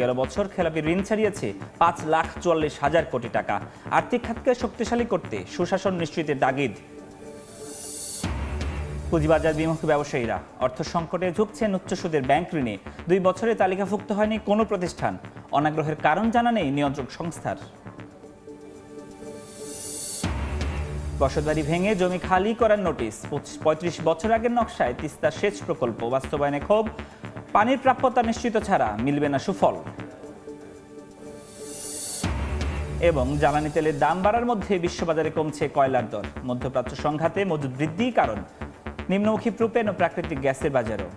গেল বছর খেলাপি ঋণ ছাড়িয়েছে 5,44,000 কোটি টাকা। আর্থিক খাতকে শক্তিশালী করতে সুশাসন নিশ্চিতের তাগিদ। পুঁজিবাজার বিমুখ ব্যবসায়ীরা অর্থ সংকটে ঝুঁকছেন উচ্চ সুদের ব্যাংক ঋণে। 2 বছরে তালিকাভুক্ত হয়নি কোনো প্রতিষ্ঠান। অনাগ্রহের কারণ জানা নেই নিয়ন্ত্রক সংস্থার। বসতবাড়ি ভেঙে জমি খালি করার নোটিশ। 35 বছর আগের নকশায় তিস্তা সেচ প্রকল্প বাস্তবায়নে ক্ষোভ। পানির প্রাপ্যতা নিশ্চিত ছাড়া মিলবে না সুফল। এবং জ্বালানি তেলের দাম বাড়ার মধ্যে বিশ্ববাজারে কমছে কয়লার দর। মধ্যপ্রাচ্য সংঘাতে মজুদ বৃদ্ধিই কারণ। নিম্নমুখী প্রোপেন ও প্রাকৃতিক গ্যাসের বাজারও।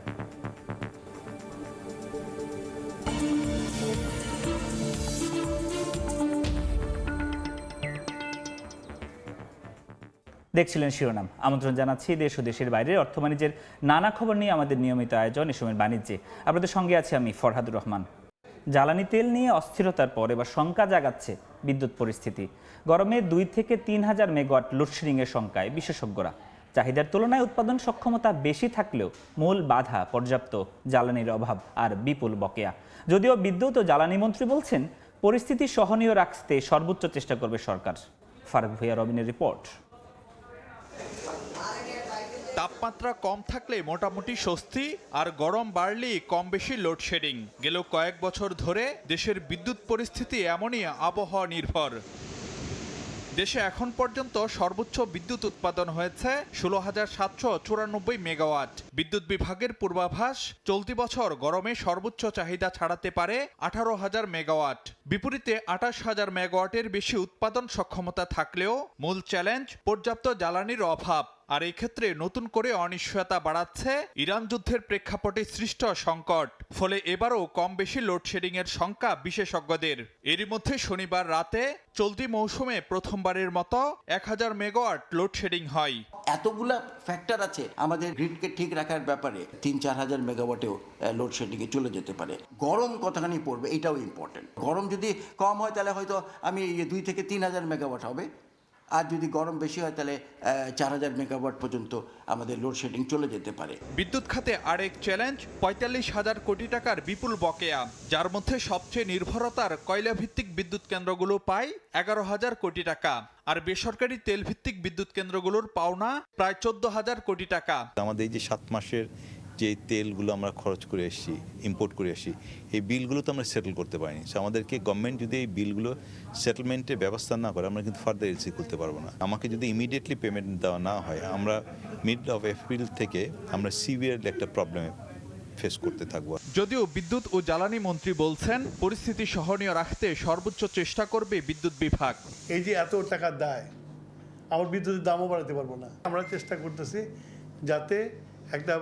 দেখছিলেন শিরোনাম। আমন্ত্রণ জানাচ্ছি দেশ ও দেশের বাইরের অর্থ বাণিজ্যের নানা খবর নিয়ে আমাদের নিয়মিত আয়োজন এ সময়ের বাণিজ্যে। আপনাদের সঙ্গে আছি আমি ফরহাদুর রহমান। জ্বালানি তেল নিয়ে অস্থিরতার পর এবার শঙ্কা জাগাচ্ছে বিদ্যুৎ পরিস্থিতি। গরমে 2 থেকে 3,000 মেগাওয়াট লোডশেডিংয়ের শঙ্কায় বিশেষজ্ঞরা। চাহিদার তুলনায় উৎপাদন সক্ষমতা বেশি থাকলেও মূল বাধা পর্যাপ্ত জ্বালানির অভাব আর বিপুল বকেয়া। যদিও বিদ্যুৎ ও জ্বালানি মন্ত্রী বলছেন পরিস্থিতি সহনীয় রাখতে সর্বোচ্চ চেষ্টা করবে সরকার। ফারুক ভূঁইয়া রবিনের রিপোর্ট। তাপমাত্রা কম থাকলে মোটামুটি স্বস্তি, আর গরম বাড়লেই কম বেশি লোডশেডিং। গেল কয়েক বছর ধরে দেশের বিদ্যুৎ পরিস্থিতি এমনই আবহাওয়া নির্ভর। দেশে এখন পর্যন্ত সর্বোচ্চ বিদ্যুৎ উৎপাদন হয়েছে 16,794 মেগাওয়াট। বিদ্যুৎ বিভাগের পূর্বাভাস, চলতি বছর গরমে সর্বোচ্চ চাহিদা ছাড়াতে পারে 18,000 মেগাওয়াট। বিপরীতে 28,000 মেগাওয়াটের বেশি উৎপাদন সক্ষমতা থাকলেও মূল চ্যালেঞ্জ পর্যাপ্ত জ্বালানির অভাব। আর এই ক্ষেত্রে নতুন করে অনিশ্চয়তা বাড়াচ্ছে ইরান যুদ্ধের প্রেক্ষাপটে সৃষ্ট সংকট। ফলে এবারও কম বেশি লোডশেডিং এর শঙ্কা বিশেষজ্ঞদের। এরই মধ্যে শনিবার রাতে চলতি মৌসুমে প্রথমবারের মতো 1,000 মেগাওয়াট লোডশেডিং হয়। এতগুলা ফ্যাক্টর আছে আমাদের গ্রিডকে ঠিক রাখার ব্যাপারে। 3-4 হাজার মেগাওয়াটেও লোডশেডিংয়ে চলে যেতে পারে। গরম কতখানি পড়বে এটাও ইম্পর্টেন্ট। গরম যদি কম হয় তাহলে হয়তো আমি 2 থেকে 3 হাজার মেগাওয়াট হবে, আর যদি গরম বেশি হয় তাহলে 4,000 মেগাওয়াট পর্যন্ত আমাদের লোডশেডিং চলে যেতে পারে। বিদ্যুৎ খাতে আরেক চ্যালেঞ্জ 45,000 কোটি টাকার বিপুল বকেয়া, যার মধ্যে সবচেয়ে নির্ভরতার কয়লা ভিত্তিক বিদ্যুৎ কেন্দ্রগুলো পায় 11,000 কোটি টাকা, আর বেসরকারি তেল ভিত্তিক বিদ্যুৎ কেন্দ্রগুলোর পাওনা প্রায় 14,000 কোটি টাকা। আমাদের এই যে 7 মাসের যে তেলগুলো আমরা খরচ করে এসেছি, ইম্পোর্ট করে এসেছি, এই বিলগুলো তো আমরা সেটেল করতে পারিনি। সো আমাদেরকে গভর্নমেন্ট যদি এই বিলগুলো সেটেলমেন্টের ব্যবস্থা না করে আমরা কিন্তু ফার্দার এলসি করতে পারবো না। আমাকে যদি ইমিডিয়েটলি পেমেন্ট দেওয়া না হয়, আমরা মিড অফ এপ্রিল থেকে আমরা সিভিয়ার একটা প্রবলেমে ফেস করতে থাকবো। যদিও বিদ্যুৎ ও জ্বালানি মন্ত্রী বলছেন পরিস্থিতি সহনীয় রাখতে সর্বোচ্চ চেষ্টা করবে বিদ্যুৎ বিভাগ। এই যে এত টাকা দেয়, আমার বিদ্যুতের দামও বাড়াতে পারবো না। আমরা চেষ্টা করতেছি যাতে একটা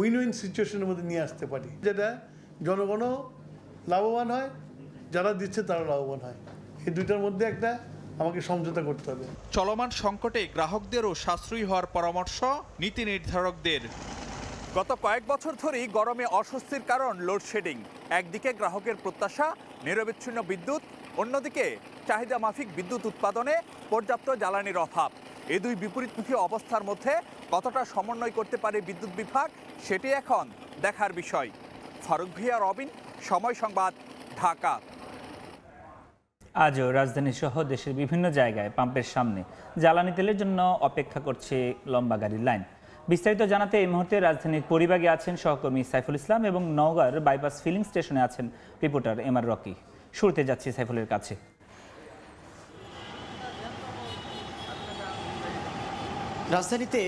উইন উইন সিচুয়েশনের মধ্যে নিয়ে আসতে পারি, যেটা জনগণও লাভবান হয়, যারা দিচ্ছে তারা লাভবান হয়। এই দুইটার মধ্যে একটা আমাকে সমঝোতা করতে হবে। চলমান সংকটে গ্রাহকদেরও সাশ্রয়ী হওয়ার পরামর্শ নীতি নির্ধারকদের। গত কয়েক বছর ধরেই গরমে অস্বস্তির কারণ লোডশেডিং। একদিকে গ্রাহকের প্রত্যাশা নিরবিচ্ছিন্ন বিদ্যুৎ, অন্যদিকে চাহিদা মাফিক বিদ্যুৎ উৎপাদনে পর্যাপ্ত জ্বালানির অভাব। এই দুই বিপরীতমুখী অবস্থার মধ্যে কতটা সমন্বয় করতে পারে বিদ্যুৎ বিভাগ, সেটি এখন দেখার বিষয়। ফারুক ভূঁইয়া, রবিন, সময় সংবাদ, ঢাকা। আজও রাজধানী সহ দেশের বিভিন্ন জায়গায় পাম্পের সামনে জ্বালানি তেলের জন্য অপেক্ষা করছে লম্বা গাড়ির লাইন। বিস্তারিত জানাতে এই মুহূর্তে রাজধানীর পরিবাগে আছেন সহকর্মী সাইফুল ইসলাম এবং নওগাঁর বাইপাস ফিলিং স্টেশনে আছেন রিপোর্টার এমআর রকি। শুরুতে যাচ্ছি সাইফুলের কাছে। রাজধানীতে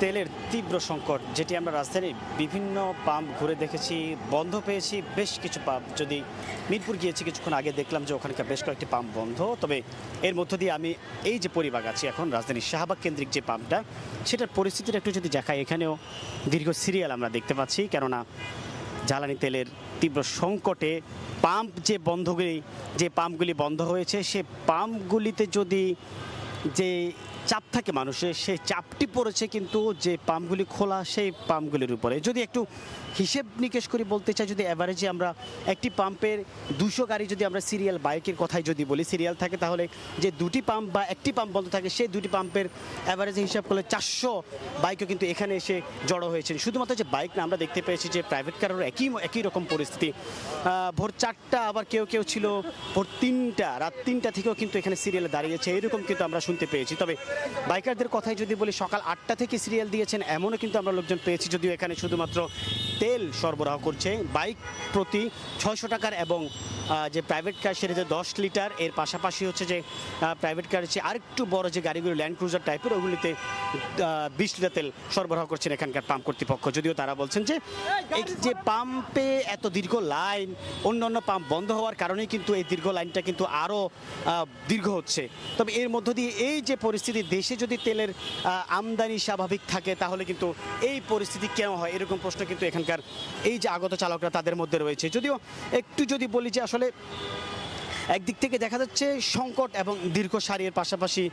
তেলের তীব্র সংকট, যেটি আমরা রাজধানীর বিভিন্ন পাম্প ঘুরে দেখেছি, বন্ধ পেয়েছি বেশ কিছু পাম্প। যদি মিরপুর গিয়েছি কিছুক্ষণ আগে, দেখলাম যে ওখানকার বেশ কয়েকটি পাম্প বন্ধ। তবে এর মধ্য দিয়ে আমি এই যে পরিবাগ আছি এখন, রাজধানীর শাহবাগ কেন্দ্রিক যে পাম্পটা, সেটার পরিস্থিতিটা একটু যদি দেখাই, এখানেও দীর্ঘ সিরিয়াল আমরা দেখতে পাচ্ছি। কেননা জ্বালানি তেলের তীব্র সংকটে পাম্পগুলি বন্ধ হয়েছে, সে পাম্পগুলিতে যদি যে চাপ থাকে মানুষের, সেই চাপটি পড়েছে কিন্তু যে পাম্পগুলি খোলা সেই পাম্পগুলির উপরে। যদি একটু হিসেব নিকেশ করে বলতে চাই, যদি অ্যাভারেজে আমরা একটি পাম্পের 200 গাড়ি যদি আমরা সিরিয়াল বাইকের কথাই যদি বলি সিরিয়াল থাকে, তাহলে যে দুটি পাম্প বা একটি পাম্প বন্ধ থাকে সেই দুটি পাম্পের অ্যাভারেজে হিসাব করলে 400 বাইকও কিন্তু এখানে এসে জড়ো হয়েছে। শুধুমাত্র যে বাইক না, আমরা দেখতে পেয়েছি যে প্রাইভেট কারেরও একই রকম পরিস্থিতি। ভোর 4টা, আবার কেউ ছিল ভোর 3টা, রাত 3টা থেকেও কিন্তু এখানে সিরিয়ালে দাঁড়িয়েছে, এরকম কিন্তু আমরা শুনতে পেয়েছি। তবে বাইকারদের কথাই যদি বলি, সকাল 8টা থেকে সিরিয়াল দিয়েছেন এমনও কিন্তু আমরা লোকজন পেয়েছি, যদিও এখানে শুধুমাত্র তেল সরবরাহ করছে বাইক প্রতি 600 টাকার, এবং যে প্রাইভেট কার সেটা যে 10 লিটার, এর পাশাপাশি হচ্ছে যে প্রাইভেট কার হচ্ছে আরেকটু বড় যে গাড়িগুলো ল্যান্ড ক্রুজার টাইপের, ওগুলিতে 20 লিটার তেল সরবরাহ করছেন এখানকার পাম্প কর্তৃপক্ষ। যদিও তারা বলছেন যে এই যে পাম্পে এত দীর্ঘ লাইন, অন্যান্য পাম্প বন্ধ হওয়ার কারণেই কিন্তু এই দীর্ঘ লাইনটা কিন্তু আরও দীর্ঘ হচ্ছে। তবে এর মধ্য দিয়ে এই যে পরিস্থিতি, দেশে যদি তেলের আমদানি স্বাভাবিক থাকে তাহলে কিন্তু এই পরিস্থিতি কেন হয়, এরকম প্রশ্ন কিন্তু এখানকার এই যে আগত চালকরা তাদের মধ্যে রয়েছে। যদিও একটু যদি বলি যে আসলে একদিক থেকে দেখা যাচ্ছে সংকট এবং দীর্ঘ সারির পাশাপাশি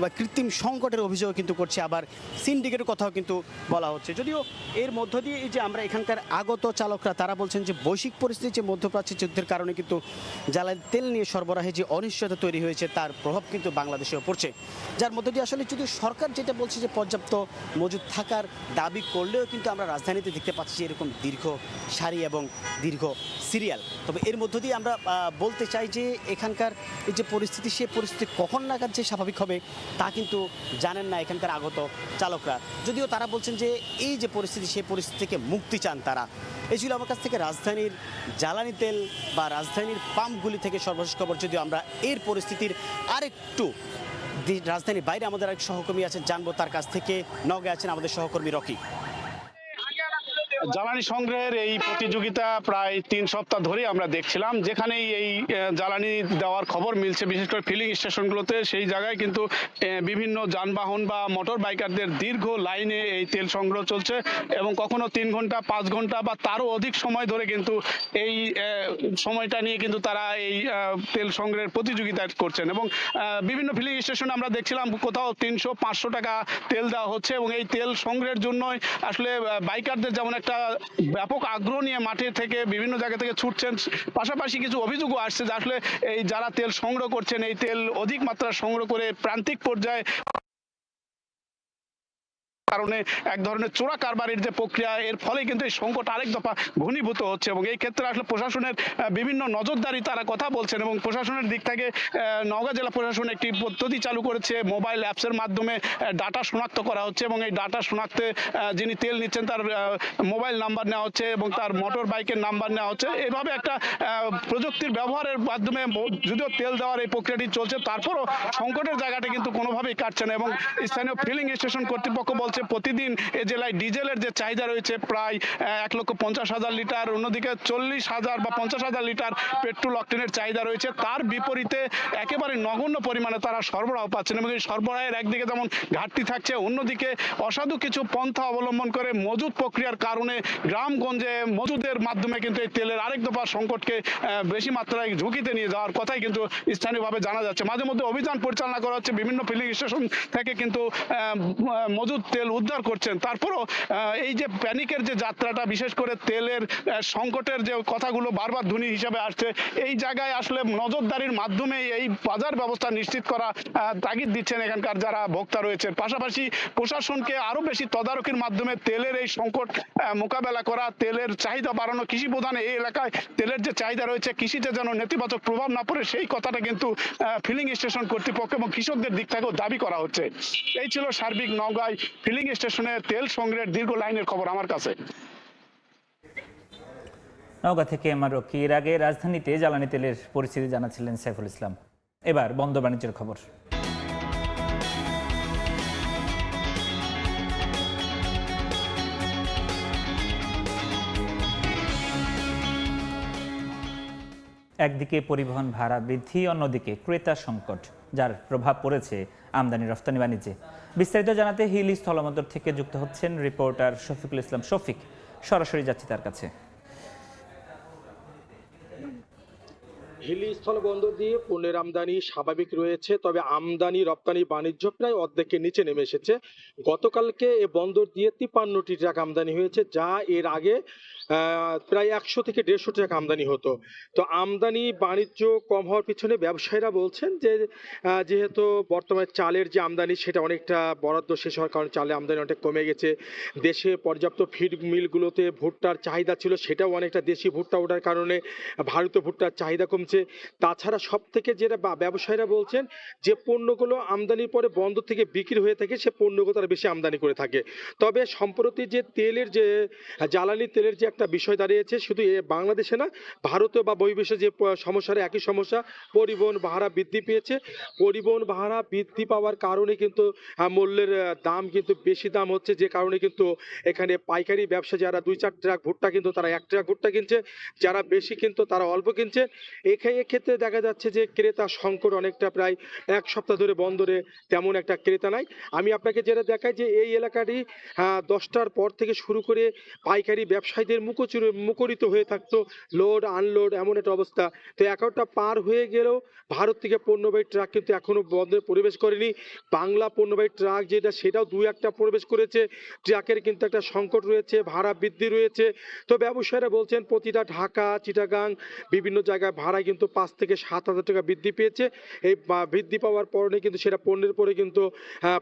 বা কৃত্রিম সংকটের অভিযোগ কিন্তু করছে, আবার সিন্ডিকেটের কথাও কিন্তু বলা হচ্ছে। যদিও এর মধ্য দিয়ে এই যে আমরা এখানকার আগত চালকরা তারা বলছেন যে বৈশ্বিক পরিস্থিতি, যে মধ্যপ্রাচ্যের যুদ্ধের কারণে কিন্তু জ্বালানি তেল নিয়ে সরবরাহে যে অনিশ্চয়তা তৈরি হয়েছে তার প্রভাব কিন্তু বাংলাদেশেও পড়ছে, যার মধ্য দিয়ে আসলে যদি সরকার যেটা বলছে যে পর্যাপ্ত মজুদ থাকার দাবি করলেও কিন্তু আমরা রাজধানীতে দেখতে পাচ্ছি এরকম দীর্ঘ সারি এবং দীর্ঘ সিরিয়াল। তবে এর মধ্য দিয়ে আমরা বলতে চাই যে এখানকার এই যে পরিস্থিতি, সে পরিস্থিতি কখন নাগাদ যে স্বাভাবিক হবে তা কিন্তু জানেন না এখানকার আগত চালকরা। যদিও তারা বলছেন যে এই যে পরিস্থিতি, সেই পরিস্থিতি থেকে মুক্তি চান তারা। এই ছিল আমার কাছ থেকে রাজধানীর জ্বালানি তেল বা রাজধানীর পাম্পগুলি থেকে সর্বশেষ খবর। যদিও আমরা এর পরিস্থিতির আরেকটু রাজধানীর বাইরে আমাদের আরেক সহকর্মী আছেন, জানবো তার কাছ থেকে। নগে আছেন আমাদের সহকর্মী রকি। জ্বালানি সংগ্রহের এই প্রতিযোগিতা প্রায় 3 সপ্তাহ ধরে আমরা দেখছিলাম, যেখানেই এই জ্বালানি দেওয়ার খবর মিলছে, বিশেষ করে ফিলিং স্টেশনগুলোতে, সেই জায়গায় কিন্তু বিভিন্ন যানবাহন বা মোটর বাইকারদের দীর্ঘ লাইনে এই তেল সংগ্রহ চলছে, এবং কখনো 3 ঘন্টা 5 ঘন্টা বা তারও অধিক সময় ধরে কিন্তু এই সময়টা নিয়ে কিন্তু তারা এই তেল সংগ্রহের প্রতিযোগিতা করছেন। এবং বিভিন্ন ফিলিং স্টেশনে আমরা দেখছিলাম কোথাও 300-500 টাকা তেল দেওয়া হচ্ছে, এবং এই তেল সংগ্রহের জন্যই আসলে বাইকারদের যেমন একটা ব্যাপক আগ্রহ নিয়ে মাঠে থেকে বিভিন্ন জায়গা থেকে ছুটছেন। পাশাপাশি কিছু অভিযোগও আসছে যে আসলে এই যারা তেল সংগ্রহ করছেন, এই তেল অধিক মাত্রা সংগ্রহ করে প্রান্তিক পর্যায়ে কারণে এক ধরনের চোরা কারবারের যে প্রক্রিয়া, এর ফলে কিন্তু এই সংকট আরেক দফা ঘনীভূত হচ্ছে। এবং এই ক্ষেত্রে আসলে প্রশাসনের বিভিন্ন নজরদারি তারা কথা বলছেন, এবং প্রশাসনের দিক থেকে নওগাঁ জেলা প্রশাসন একটি পদ্ধতি চালু করেছে, মোবাইল অ্যাপসের মাধ্যমে ডাটা শনাক্ত করা হচ্ছে, এবং এই ডাটা শনাক্তে যিনি তেল নিচ্ছেন তার মোবাইল নাম্বার নেওয়া হচ্ছে এবং তার মোটর বাইকের নাম্বার নেওয়া হচ্ছে। এভাবে একটা প্রযুক্তির ব্যবহারের মাধ্যমে যদিও তেল দেওয়ার এই প্রক্রিয়াটি চলছে, তারপরও সংকটের জায়গাটা কিন্তু কোনোভাবেই কাটছে না। এবং স্থানীয় ফিলিং স্টেশন কর্তৃপক্ষ বলছে প্রতিদিন এ জেলায় ডিজেলের যে চাহিদা রয়েছে প্রায় 1,50,000 লিটার, অন্যদিকে 40,000 বা 50,000 লিটার পেট্রোল অকটেনের চাহিদা রয়েছে। তার বিপরীতে একেবারে নগণ্য পরিমাণে তারা সরবরাহ পাচ্ছেন, এবং এই সরবরাহের একদিকে যেমন ঘাটতি থাকছে, অন্যদিকে অসাধু কিছু পন্থা অবলম্বন করে মজুদ প্রক্রিয়ার কারণে গ্রামগঞ্জে মজুদের মাধ্যমে কিন্তু এই তেলের আরেক দফা সংকটকে বেশি মাত্রায় ঝুঁকিতে নিয়ে যাওয়ার কথাই কিন্তু স্থানীয়ভাবে জানা যাচ্ছে। মাঝে মধ্যে অভিযান পরিচালনা করা হচ্ছে, বিভিন্ন ফিলিং স্টেশন থেকে কিন্তু মজুদ তেল উদ্ধার করছেন। তারপরও এই যে প্যানিকের যে যাত্রাটা, বিশেষ করে তেলের সংকটের যে কথাগুলো বারবার ধ্বনি হিসাবে আসছে, এই জায়গায় আসলে নজরদারির মাধ্যমে এই বাজার ব্যবস্থা নিশ্চিত করা তাগিদ দিচ্ছেন এখানকার যারা ভোক্তা রয়েছে। পাশাপাশি প্রশাসনকে আরো বেশি তদারকির মাধ্যমে তেলের এই সংকট মোকাবেলা করা, তেলের চাহিদা বাড়ানো, কৃষি প্রধান এই এলাকায় তেলের যে চাহিদা রয়েছে, কৃষিতে যেন নেতিবাচক প্রভাব না পড়ে, সেই কথাটা কিন্তু ফিলিং স্টেশন কর্তৃপক্ষ এবং কৃষকদের দিক থেকেও দাবি করা হচ্ছে। এই ছিল সার্বিক নওগাঁয় ফিলিং স্টেশনে তেল সংগ্রহের দীর্ঘ লাইনের খবর আমার কাছে। নওগাঁ থেকে আমার রকি। এর আগে রাজধানীতে জ্বালানি তেলের পরিস্থিতি জানাচ্ছিলেন সাইফুল ইসলাম। এবার বন্দর বাণিজ্যের খবর। একদিকে পরিবহন ভাড়া বৃদ্ধি, অন্যদিকে ক্রেতা সংকট, যার প্রভাব পড়েছে আমদানি রফতানি বাণিজ্যে। বিস্তারিত জানাতে হিলি স্থলবন্দর থেকে যুক্ত হচ্ছেন রিপোর্টার শফিকুল ইসলাম শফিক। সরাসরি যাচ্ছি তার কাছে। হিলি স্থলবন্দর দিয়ে পণ্যের আমদানি স্বাভাবিক রয়েছে, তবে আমদানি রপ্তানি বাণিজ্য প্রায় অর্ধেকের নিচে নেমে এসেছে। গতকালকে এ বন্দর দিয়ে 53টি ট্রাক আমদানি হয়েছে, যা এর আগে প্রায় 100 থেকে 150 ট্রাক আমদানি হতো। তো আমদানি বাণিজ্য কম হওয়ার পিছনে ব্যবসায়ীরা বলছেন যে যেহেতু বর্তমানে চালের যে আমদানি সেটা অনেকটা বরাদ্দ শেষ হওয়ার কারণে চালের আমদানি অনেক কমে গেছে। দেশে পর্যাপ্ত ফিড মিলগুলোতে ভুট্টার চাহিদা ছিল, সেটাও অনেকটা দেশি ভুট্টা ওঠার কারণে ভারতীয় ভুট্টার চাহিদা কমছে। তাছাড়া সব থেকে যেটা ব্যবসায়ীরা বলছেন যে পণ্যগুলো আমদানির পরে বন্দর থেকে বিক্রি হয়ে থাকে, সে পণ্যগুলো তারা বেশি আমদানি করে থাকে। তবে সম্প্রতি যে তেলের যে জ্বালানি তেলের যে একটা বিষয় দাঁড়িয়েছে, শুধু বাংলাদেশে না, ভারতে বা বহির্বিশ্বে যে সমস্যার একই সমস্যা, পরিবহন ভাড়া বৃদ্ধি পেয়েছে। পরিবহন ভাড়া বৃদ্ধি পাওয়ার কারণে কিন্তু মূল্যের দাম কিন্তু বেশি দাম হচ্ছে, যে কারণে কিন্তু এখানে পাইকারি ব্যবসা যারা 2-4 ট্রাক ভুট্টা কিন্তু তারা 1 ট্রাক ভুট্টা কিনছে, যারা বেশি কিন্তু তারা অল্প কিনছে। এক্ষেত্রে দেখা যাচ্ছে যে ক্রেতা সংকট অনেকটা, প্রায় 1 সপ্তাহ ধরে বন্দরে তেমন একটা ক্রেতা নাই। আমি আপনাকে যেটা দেখাই যে এই এলাকাটি 10টার পর থেকে শুরু করে পাইকারি ব্যবসায়ীদের মুখরিত হয়ে থাকতো, লোড আনলোড এমন একটা অবস্থা। তো 11টা পার হয়ে গেলেও ভারত থেকে পণ্যবাহী ট্রাক কিন্তু এখনো বন্দরে প্রবেশ করেনি। বাংলা পণ্যবাহী ট্রাক যেটা, সেটাও 2-1টা প্রবেশ করেছে। ট্রাকের কিন্তু একটা সংকট রয়েছে, ভাড়া বৃদ্ধি রয়েছে। তো ব্যবসায়ীরা বলছেন প্রতিটা ঢাকা, চিটাগাং বিভিন্ন জায়গায় ভাড়া কিন্তু 5 থেকে 7,000 টাকা বৃদ্ধি পেয়েছে। এই বৃদ্ধি পাওয়ার পরে কিন্তু সেটা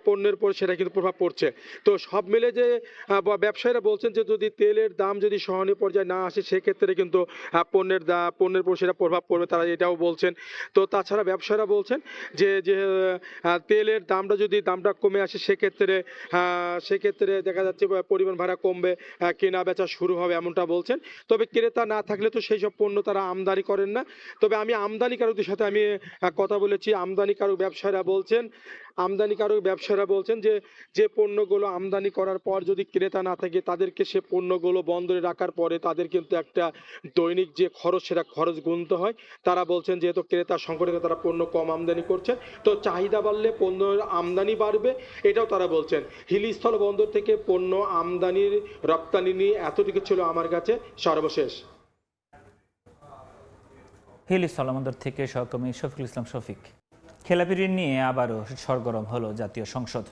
পণ্যের পরে সেটা কিন্তু প্রভাব পড়ছে। তো সব মিলে যে ব্যবসায়ীরা বলছেন যে যদি তেলের দাম যদি সহনীয় পর্যায়ে না আসে, সেক্ষেত্রে কিন্তু পণ্যের পর সেটা প্রভাব পড়বে, তারা এটাও বলছেন। তো তাছাড়া ব্যবসায়ীরা বলছেন যে তেলের দামটা কমে আসে, সেক্ষেত্রে দেখা যাচ্ছে পরিবহন ভাড়া কমবে, কেনা বেচা শুরু হবে, এমনটা বলছেন। তবে ক্রেতা না থাকলে তো সেই সব পণ্য তারা আমদানি করেন না। তবে আমি আমদানিকারকদের সাথে কথা বলেছি। আমদানিকারক ব্যবসায়ীরা বলছেন যে পণ্যগুলো আমদানি করার পর যদি ক্রেতা না থাকে, তাদেরকে সে পণ্যগুলো বন্দরে রাখার পরে তাদের কিন্তু একটা দৈনিক যে খরচ, সেটা খরচ গুনতে হয়। তারা বলছেন যেহেতু ক্রেতা সংকটে তারা পণ্য কম আমদানি করছেন, তো চাহিদা বাড়লে পণ্যের আমদানি বাড়বে, এটাও তারা বলছেন। হিলি স্থল বন্দর থেকে পণ্য আমদানির রপ্তানি নিয়ে এতটুকু ছিল আমার কাছে সর্বশেষ। হিলি স্থলবন্দর থেকে সহকর্মী শফিকুল ইসলাম শফিক। খেলাপি ঋণ নিয়ে আবারও সরগরম হলো জাতীয় সংসদ।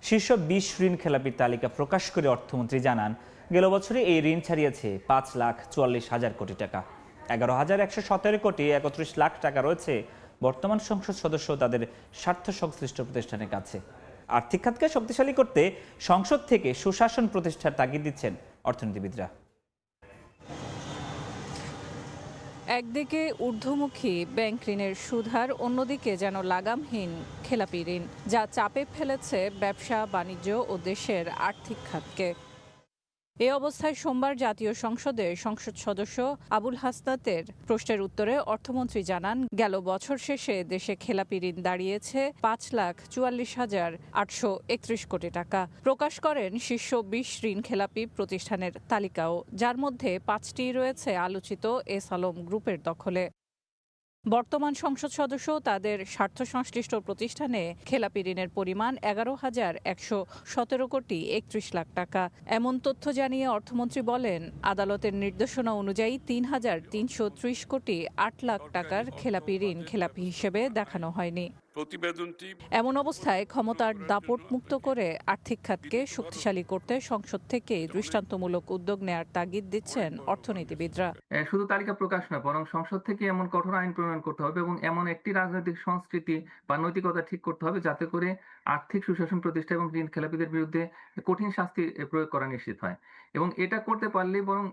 শীর্ষ 20 ঋণ খেলাপির তালিকা প্রকাশ করে অর্থমন্ত্রী জানান, গেল বছরে এই ঋণ ছাড়িয়েছে 5,44,000 কোটি টাকা। 11,117 কোটি 31 লাখ টাকা রয়েছে বর্তমান সংসদ সদস্য তাদের স্বার্থ সংশ্লিষ্ট প্রতিষ্ঠানের কাছে। আর্থিক খাতকে শক্তিশালী করতে সংসদ থেকে সুশাসন প্রতিষ্ঠার তাগিদ দিচ্ছেন অর্থনীতিবিদরা। একদিকে ঊর্ধ্বমুখী ব্যাংক ঋণের সুদহার, অন্যদিকে যেন লাগামহীন খেলাপি ঋণ, যা চাপে ফেলেছে ব্যবসা বাণিজ্য ও দেশের আর্থিক খাতকে। এই অবস্থায় সোমবার জাতীয় সংসদে সংসদ সদস্য আবুল হাসনাতের প্রশ্নের উত্তরে অর্থমন্ত্রী জানান, গেল বছর শেষে দেশে খেলাপি ঋণ দাঁড়িয়েছে 5,44,831 কোটি টাকা। প্রকাশ করেন শীর্ষ 20 ঋণ খেলাপি প্রতিষ্ঠানের তালিকাও, যার মধ্যে 5টি রয়েছে আলোচিত এস আলম গ্রুপের দখলে। বর্তমান সংসদ সদস্য তাদের স্বার্থ সংশ্লিষ্ট প্রতিষ্ঠানে খেলাপি ঋণের পরিমাণ 11,117 কোটি 31 লাখ টাকা। এমন তথ্য জানিয়ে অর্থমন্ত্রী বলেন, আদালতের নির্দেশনা অনুযায়ী 3,330 কোটি 8 লাখ টাকার খেলাপি ঋণ খেলাপি হিসেবে দেখানো হয়নি। এমন অবস্থায় ক্ষমতার দাপট মুক্ত করে আর্থিক খাতকে শক্তিশালী করতে সংসদ থেকে দৃষ্টান্তমূলক উদ্যোগ নেয়ার তাগিদ দিচ্ছেন অর্থনীতিবিদরা। শুধু তালিকা প্রকাশ নয়, বরং সংসদ থেকে এমন কঠোর আইন প্রণয়ন করতে হবে এবং এমন একটি রাজনৈতিক সংস্কৃতি বা নৈতিকতা ঠিক করতে হবে যাতে করে আর্থিক সুশাসন প্রতিষ্ঠা এবং ঋণ খেলাপিদের বিরুদ্ধে কঠিন শাস্তি প্রয়োগ করা নিশ্চিত হয়। এবং এটা করতে পারলেই বরং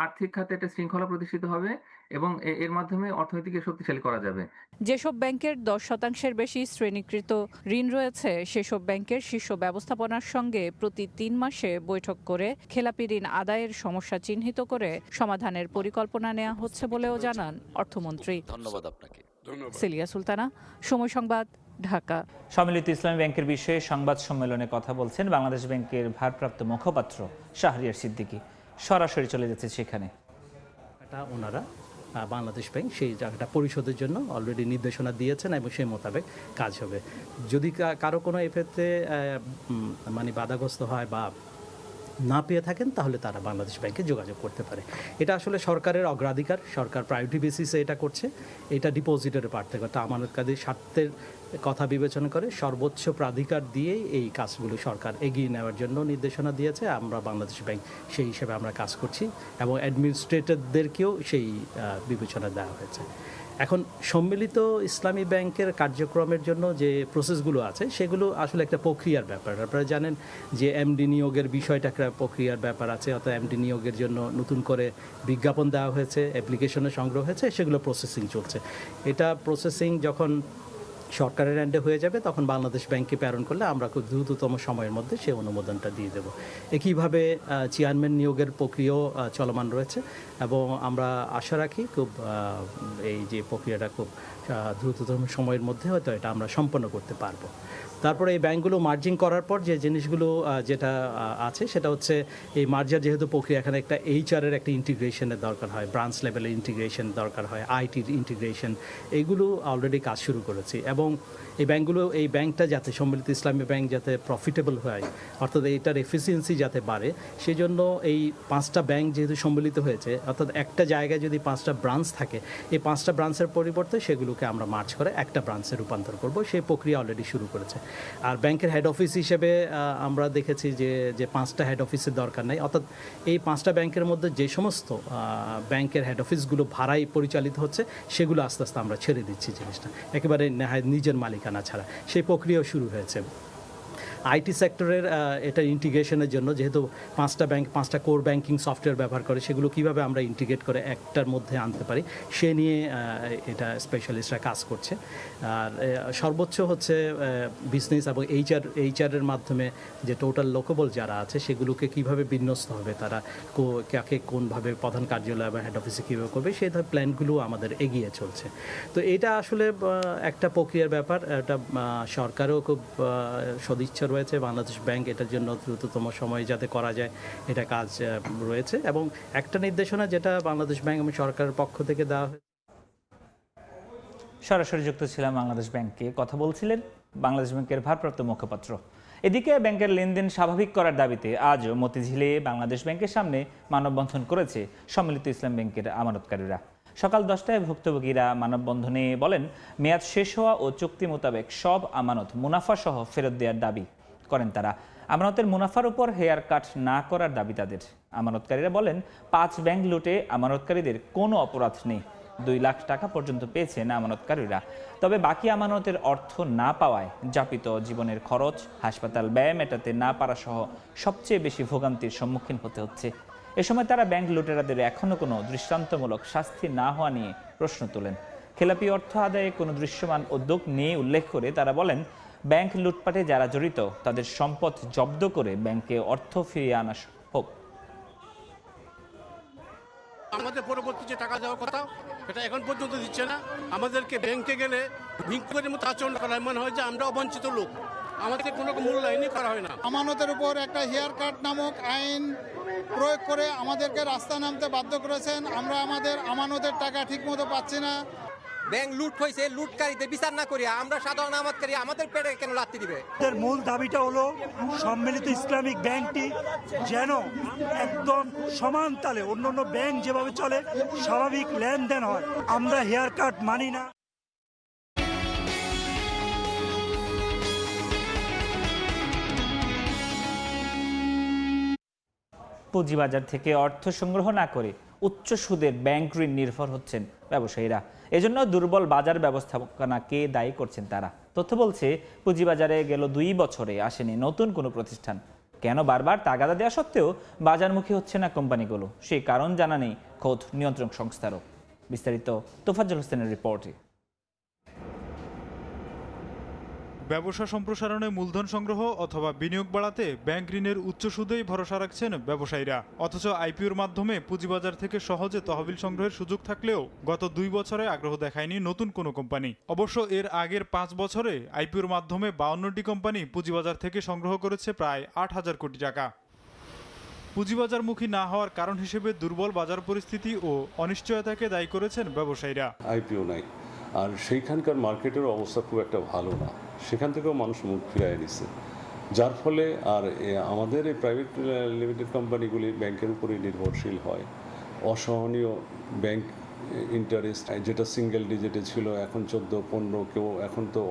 আর্থিক খাতে একটা শৃঙ্খলা প্রতিষ্ঠিত হবে এবং এর মাধ্যমে অর্থনীতিকে শক্তিশালী করা যাবে। যেসব ব্যাংকের 10% বেশি শ্রেণীকৃত ঋণ রয়েছে, সেসব ব্যাংকের শীর্ষ ব্যবস্থাপনার সঙ্গে প্রতি 3 মাসে বৈঠক করে খেলাপি ঋণ আদায়ের সমস্যা চিহ্নিত করে সমাধানের পরিকল্পনা নেওয়া হচ্ছে বলেও জানান অর্থমন্ত্রী। ধন্যবাদ আপনাকে। সিলিয়া সুলতানা, সময় সংবাদ, ঢাকা। সম্মিলিত ইসলামী ব্যাংকের বিষয়ে সংবাদ সম্মেলনে কথা বলছেন বাংলাদেশ ব্যাংকের ভারপ্রাপ্ত মুখপাত্র শাহরিয়ার সিদ্দিকী। সরাসরি চলে যাচ্ছে সেখানে। ওনারা বাংলাদেশ ব্যাংক সেই জায়গাটা পরিশোধের জন্য অলরেডি নির্দেশনা দিয়েছেন এবং সেই মোতাবেক কাজ হবে। যদি কারো কোনো এক্ষেত্রে বাধাগ্রস্ত হয় বা না পেয়ে থাকেন তাহলে তারা বাংলাদেশ ব্যাংকে যোগাযোগ করতে পারে। এটা আসলে সরকারের অগ্রাধিকার, সরকার প্রায়োরিটি বেসিসে এটা করছে। এটা ডিপোজিটের পার্থক্য, আমানতকারীর স্বার্থের কথা বিবেচনা করে সর্বোচ্চ প্রাধিকার দিয়ে এই কাজগুলো সরকার এগিয়ে নেওয়ার জন্য নির্দেশনা দিয়েছে। আমরা বাংলাদেশ ব্যাংক সেই হিসেবে আমরা কাজ করছি এবং অ্যাডমিনিস্ট্রেটরদেরকেও সেই বিবেচনা দেওয়া হয়েছে। এখন সম্মিলিত ইসলামী ব্যাংকের কার্যক্রমের জন্য যে প্রসেসগুলো আছে সেগুলো আসলে একটা প্রক্রিয়ার ব্যাপার। আপনারা জানেন যে এমডি নিয়োগের বিষয়টা একটা প্রক্রিয়ার ব্যাপার আছে, অর্থাৎ এমডি নিয়োগের জন্য নতুন করে বিজ্ঞাপন দেওয়া হয়েছে, অ্যাপ্লিকেশনে সংগ্রহ হয়েছে, সেগুলো প্রসেসিং চলছে। এটা প্রসেসিং যখন সরকারের এন্ডে হয়ে যাবে তখন বাংলাদেশ ব্যাংকে প্রেরণ করলে আমরা খুব দ্রুততম সময়ের মধ্যে সেই অনুমোদনটা দিয়ে দেব। একইভাবে চেয়ারম্যান নিয়োগের প্রক্রিয়াও চলমান রয়েছে এবং আমরা আশা রাখি খুব এই যে প্রক্রিয়াটা খুব দ্রুততম সময়ের মধ্যে হয়তো এটা আমরা সম্পন্ন করতে পারবো। তারপরে এই ব্যাংকগুলো মার্জিং করার পর যে জিনিসগুলো যেটা আছে সেটা হচ্ছে এই মার্জার যেহেতু প্রক্রিয়া, এখানে একটা এইচআরের একটা ইন্টিগ্রেশনের দরকার হয়, ব্রাঞ্চ লেভেলের ইন্টিগ্রেশন দরকার হয়, আইটির ইন্টিগ্রেশন, এইগুলো অলরেডি কাজ শুরু করেছি। এবং এই ব্যাংকটা যাতে সম্মিলিত ইসলামী ব্যাংক যাতে প্রফিটেবল হয়, অর্থাৎ এইটার এফিসিয়েন্সি যাতে বাড়ে, সেই জন্য এই 5টা ব্যাংক যেহেতু সম্মিলিত হয়েছে, অর্থাৎ একটা জায়গায় যদি 5টা ব্রাঞ্চ থাকে, এই 5টা ব্রাঞ্চের পরিবর্তে সেগুলোকে আমরা মার্জ করে একটা ব্রাঞ্চে রূপান্তর করব, সেই প্রক্রিয়া অলরেডি শুরু করেছে। আর ব্যাংকের হেড অফিস হিসেবে আমরা দেখেছি যে 5টা হেড অফিসের দরকার নেই, অর্থাৎ এই 5টা ব্যাংকের মধ্যে যে সমস্ত ব্যাংকের হেড অফিসগুলো ভাড়ায় পরিচালিত হচ্ছে সেগুলো আস্তে আস্তে আমরা ছেড়ে দিচ্ছি জিনিসটা, একেবারে নিজের মালিকানা ছাড়া, সেই প্রক্রিয়াও শুরু হয়েছে। আইটি সেক্টরের এটা ইন্টিগ্রেশনের জন্য যেহেতু 5টা ব্যাংক 5টা কোর ব্যাংকিং সফটওয়্যার ব্যবহার করে, সেগুলো কিভাবে আমরা ইন্টিগ্রেট করে একটার মধ্যে আনতে পারি সে নিয়ে এটা স্পেশালিস্টরা কাজ করছে। আর সর্বোচ্চ হচ্ছে বিজনেস এবং এইচআরের মাধ্যমে যে টোটাল লোকেবল যারা আছে সেগুলোকে কিভাবে বিন্যস্ত হবে, তারা কাকে কোনভাবে প্রধান কার্যালয় বা হেড অফিসে কীভাবে করবে, সেই ধরনের প্ল্যানগুলো আমাদের এগিয়ে চলছে। তো এটা আসলে একটা প্রক্রিয়ার ব্যাপার, এটা সরকারও খুব সদিচ্ছা রয়েছে, বাংলাদেশ ব্যাংক এটার জন্য দ্রুততম সময়ে যাতে করা যায় এটা কাজ রয়েছে। এবং একটা নির্দেশনা যেটা বাংলাদেশ ব্যাংক এবং সরকারের পক্ষ থেকে দেওয়া হয়েছে। সরাসরি যুক্ত ছিলাম বাংলাদেশ ব্যাংকে, কথা বলছিলেন বাংলাদেশ ব্যাংকের ভারপ্রাপ্ত মুখপাত্র। এদিকে ব্যাংকের লেনদেন স্বাভাবিক করার দাবিতে আজও মতিঝিলে বাংলাদেশ ব্যাংকের সামনে মানববন্ধন করেছে সম্মিলিত ইসলাম ব্যাংকের আমানতকারীরা। সকাল 10টায় ভুক্তভোগীরা মানববন্ধনে বলেন, মেয়াদ শেষ হওয়া ও চুক্তি মোতাবেক সব আমানত মুনাফা সহ ফেরত দেওয়ার দাবি করেন তারা। আমানতের মুনাফার উপর হেয়ার কাট না করার দাবি তাদের। আমানতকারীরা বলেন, 5 ব্যাংক লুটে আমানতকারীদের কোনো অপরাধ নেই। 2 লাখ টাকা পর্যন্ত পেয়েছেন আমানতকারীরা। তবে বাকি আমানতের অর্থ না পাওয়ায় যাপিত জীবনের খরচ, হাসপাতাল ব্যয় মেটাতে না পারা সহ সবচেয়ে বেশি ভোগান্তির সম্মুখীন হতে হচ্ছে। এ সময় তারা ব্যাংক লুটেরাদের এখনও কোনো দৃষ্টান্তমূলক শাস্তি না হওয়া নিয়ে প্রশ্ন তোলেন। খেলাপি অর্থ আদায়ে কোনো দৃশ্যমান উদ্যোগ নিয়ে উল্লেখ করে তারা বলেন, ব্যাংক লুটপাটে যারা জড়িত তাদের সম্পদ জব্দ করে ব্যাংকে অর্থ ফিরিয়ে আনা হোক। আমাদের পরবর্তী যে টাকা দেওয়ার কথা সেটা এখন পর্যন্ত দিচ্ছে না। আমাদেরকে ব্যাংকে গেলে ভিক্ষুকের মতো আচরণ করা, মনে হয় যে আমরা অবঞ্চিত লোক, আমাদের কোনো মূল্যায়নই করা হয় না। আমানতের উপর একটা হেয়ার কাট নামক আইন প্রয়োগ করে আমাদেরকে রাস্তা নামতে বাধ্য করেছেন। আমরা আমাদের আমানতের টাকা ঠিকমতো পাচ্ছি না। ব্যাংক লুট হয়েছে, লুটকারীদের বিচার না করিয়া আমরা সাধারণ আমানতকারী আমাদের পেটে কেন লাথি দিবে? এর মূল দাবিটা হলো সম্মিলিত ইসলামিক ব্যাংকটি যেন একদম সমান তালে অন্যান্য ব্যাংক যেভাবে চলে স্বাভাবিক লেনদেন হয়। আমরা হেয়ার কাট মানি না। পুঁজিবাজার থেকে অর্থ সংগ্রহ না করে উচ্চ সুদের ব্যাংক ঋণ নির্ভর হচ্ছেন ব্যবসায়ীরা। এজন্য দুর্বল বাজার ব্যবস্থাপনাকে দায়ী করছেন তারা। তথ্য বলছে, পুঁজিবাজারে গেল 2 বছরে আসেনি নতুন কোনো প্রতিষ্ঠান। কেন বারবার তাগাদা দেওয়া সত্ত্বেও বাজারমুখী হচ্ছে না কোম্পানিগুলো, সেই কারণ জানা নেই খোদ নিয়ন্ত্রণ সংস্থারও। বিস্তারিত তোফাজ্জল হোসেনের রিপোর্টে। ব্যবসা সম্প্রসারণে মূলধন সংগ্রহ অথবা বিনিয়োগ বাড়াতে ব্যাংক ঋণের উচ্চ সুদেই ভরসা রাখছেন ব্যবসায়ীরা। অথচ আইপিওর মাধ্যমে পুঁজিবাজার থেকে সহজে তহবিল সংগ্রহের সুযোগ থাকলেও গত 2 বছরে আগ্রহ দেখায়নি নতুন কোনো কোম্পানি। অবশ্য এর আগের 5 বছরে আইপিওর মাধ্যমে 52টি কোম্পানি পুঁজিবাজার থেকে সংগ্রহ করেছে প্রায় 8,000 কোটি টাকা। পুঁজিবাজারমুখী না হওয়ার কারণ হিসেবে দুর্বল বাজার পরিস্থিতি ও অনিশ্চয়তাকে দায়ী করেছেন ব্যবসায়ীরা। আইপিও নাই, আর সেইখানকার মার্কেটের অবস্থা খুব একটা ভালো না, সেখান থেকেও মানুষ মুখ ফিরিয়ে নিচ্ছে। যার ফলে আর আমাদের এই প্রাইভেট লিমিটেড কোম্পানিগুলি ব্যাংকের উপরেই নির্ভরশীল হয়। অসহনীয় ব্যাংক ইন্টারেস্ট যেটা সিঙ্গেল ডিজিটে ছিল এখন 14-15, কেউ এখন তো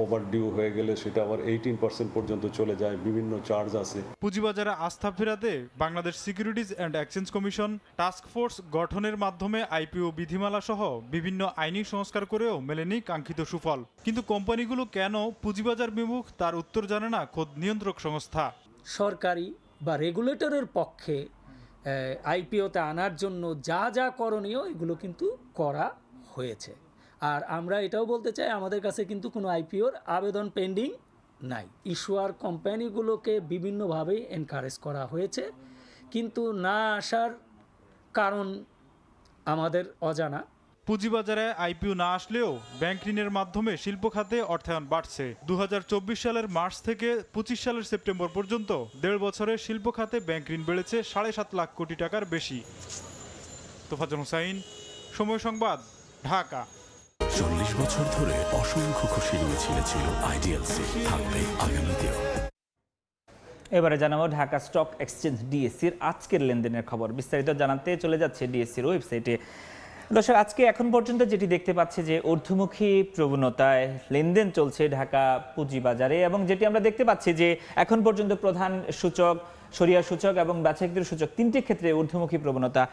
ওভারডিউ হয়ে গেলে সেটা আবার 18% পর্যন্ত চলে যায়, বিভিন্ন চার্জ আছে। পুঁজিবাজারে আস্থা ফেরাতে Bangladesh securities and exchange commission task force গঠনের মাধ্যমে আইপিও বিধিমালা সহ বিভিন্ন আইনি সংস্কার করেও মেলেনি কাঙ্ক্ষিত সুফল। কিন্তু কোম্পানিগুলো কেন পুঁজিবাজার বিমুখ তার উত্তর জানে না খোদ নিয়ন্ত্রক সংস্থা। সরকারি বা রেগুলেটরের পক্ষে আইপিওতে আনার জন্য যা যা করণীয় এগুলো কিন্তু করা হয়েছে। আর আমরা এটাও বলতে চাই, আমাদের কাছে কিন্তু কোনো আইপিওর আবেদন পেন্ডিং নাই। ইস্যুয়ার কোম্পানিগুলোকে বিভিন্নভাবেই এনকারেজ করা হয়েছে, কিন্তু না আসার কারণ আমাদের অজানা। পুঁজিবাজারে আইপিও না আসলেও ব্যাংক ঋণের মাধ্যমে শিল্প খাতে অর্থায়ন বাড়ছে। 2024 সালের মার্চ থেকে 25 সালের সেপ্টেম্বর পর্যন্ত 1.5 বছরে শিল্প খাতে ব্যাংক ঋণ বেড়েছে 7.5 লাখ কোটি টাকার বেশি। তোফাজ্জল হোসাইন, সময় সংবাদ, ঢাকা। 40 বছর ধরে অসংখ্য খুশির মিছিলে ছিল আইডিএলসি, থাকবে আগামীতেও। এবারে জানাবো ঢাকা স্টক এক্সচেঞ্জ ডিএসসির আজকের লেনদেনের খবর। বিস্তারিত জানাতে চলে যাচ্ছে ডিএসসির ওয়েবসাইটে। দর্শক, আজকে এখন পর্যন্ত যেটি দেখতে পাচ্ছি যে ঊর্ধ্বমুখী প্রবণতায় লেনদেন চলছে ঢাকা পুঁজিবাজারে, এবং যেটি আমরা দেখতে পাচ্ছি যে এখন পর্যন্ত প্রধান সূচক, সরিয়া সূচক এবং বাছাইকৃত সূচক তিনটি ক্ষেত্রে ঊর্ধ্বমুখী প্রবণতা।